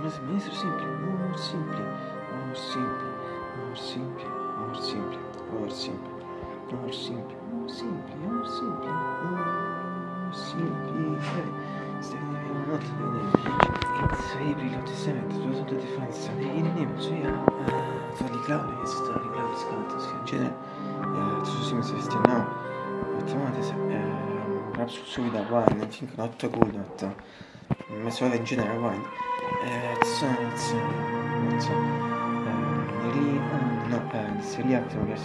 so simple, more simple, more simple, more simple, more simple, more simple, more simple, more simple, more simple, more simple. Stai vedendo not it's April of the 7th, 2025. In the name of Tony Cloud is Tony Cloud is going to see genere. To see Mr. Still now. Perhaps subito a wine, I think not a good, but mezz'ora in general wine. It's really, no, it's reacting, yes,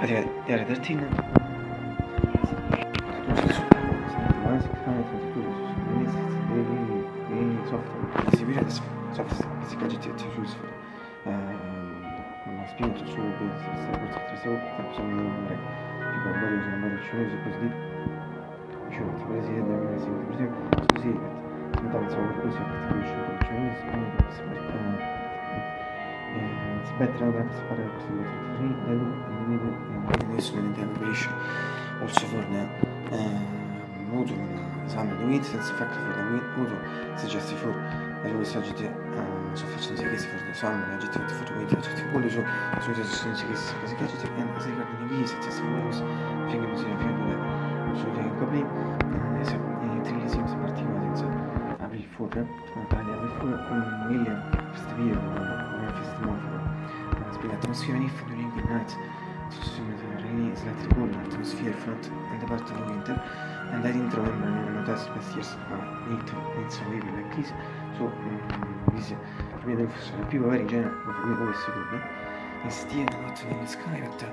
13, 13. Soft gadget to use for spinto su questa possiamo dire tipo un po' cinese così cioè presi da una semplice così metà so così per cinese it's better than spare così then this one integration also for the motor esame di wheat senza factor for the wheat motor suggesti for la messaggio sufficienza che si fa da sono l'aggettivo di fotografi aggettivo quello su sufficienza che si fa e si ricordano di visi se si vuole finché non si più dove su dei copri e trilisi si partiva senza aprire il fuoco taglia il fuoco con mille queste video come festimoforo spiega atmosphere if during the night so rainy slightly cool atmosphere front and the part of the winter and I didn't remember any test past years need some maybe like this so this per me deve essere più magari in genere ma per me come secondo e stia what in the sky but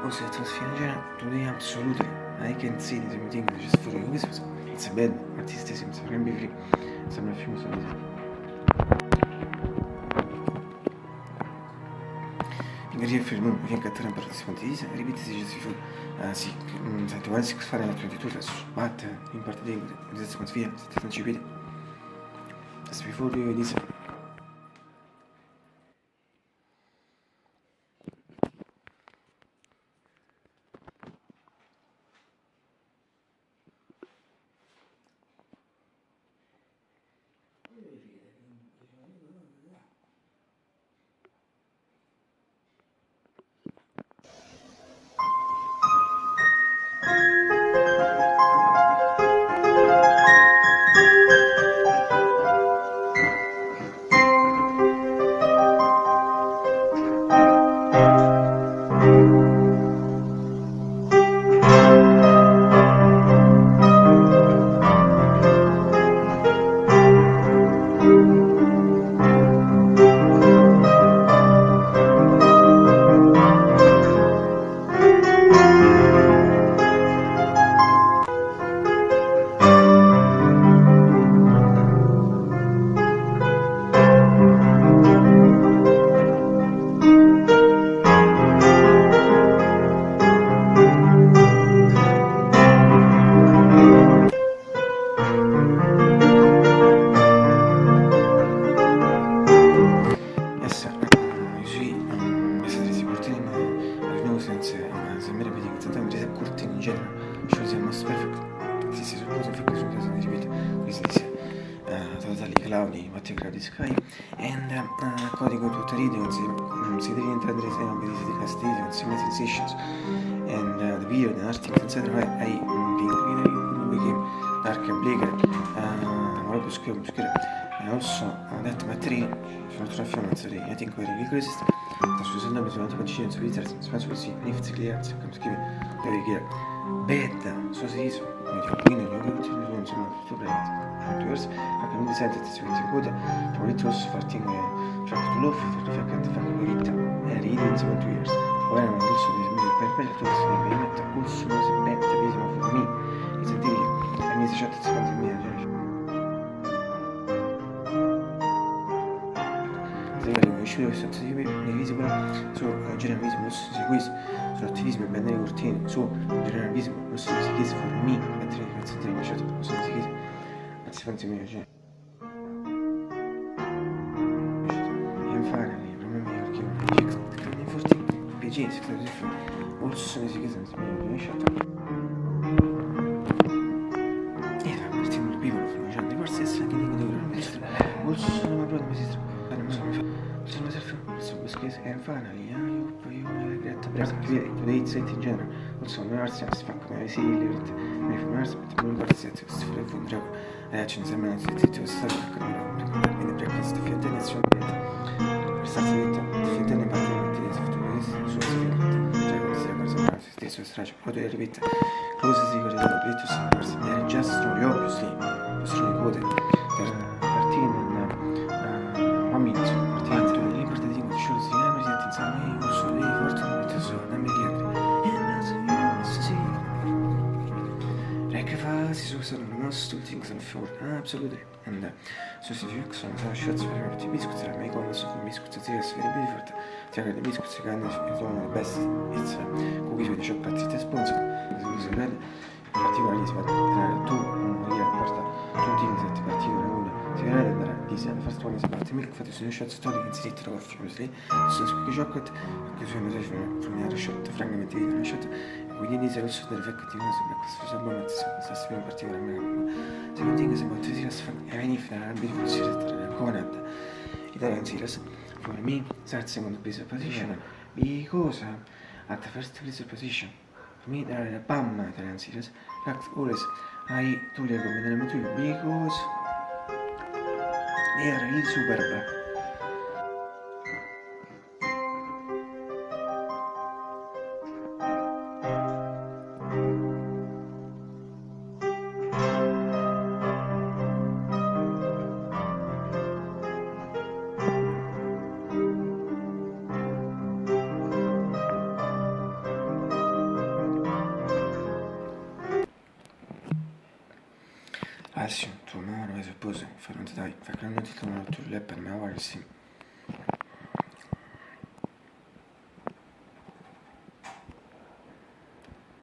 also atmosphere in general today absolutely I can see this meeting just for you it's a bad artist seems to be free sembra film so film finché tre partecipanti di ripetisi just for sì senti vuoi fare la 22 but in parte di questa consiglia se ti ci vedi as before you this Sky and codigo tutto video si deve intendere sempre di Castillo similar sensations and the video the article etc. I became dark and bleaker what was good and also that material from traffic I think very rigorous da su sendo bisogna continuare su Twitter spazio così if clear come scrive very clear bad so si dice quindi lo che ci sono tutto bene years anche non mi sente attenzione good for it was farting track to love for the fact it reading 2 years when I'm also this music perpetual to the payment also was a better reason for me it's a deal I need to shut it from me visibile su generalismo su attivismo e bene cortine su generalismo non si chiese for me mentre di concentrare invece non si chiese anzi fanti meglio cioè e fare i problemi perché nei forti PG si fa also si chiese anzi meglio scelta e partiamo il piccolo fino a 100% finally, you regret the present. Really, today it's in general. Also, üniversitetes pakkuma visiilirit, meie üniversiteet, mul kordselt just för det vundrar. Jag känner sig med att det är så starkt att mina breakfast för den är så bra. Start lite, för den är bara det är så för det är så svårt. Jag går så jag går så det är så strax. Och det är lite. Close sig det är lite så här. Det är just strong obviously. Så det går det. Där partien mamma partien lì per te dico solo si ama di pensare io sono lì forte så när mig räcker fast så det måste ting som för absolut and så ser vi också så shots för att diskutera mig kommer så för diskutera så det blir för att jag kan diskutera det bäst it's cookies with shop att det sponsor så det particolari tu io porta tutti i particolari una si vede da di se fast one is about milk for the shot study in city of obviously so che gioco che sono già formare shot francamente una shot quindi inizia lo studio effettivo sembra questo sia buono sta in particolare secondo me se molto si fa e vieni fare un video si resta conad Italian series for me third second place position because at the first place position for me there are a bam Italian series fact always I told you because they are really superb. Adesso tornare a suppose, farò dai, fa che non ti tornare tu le per me avresti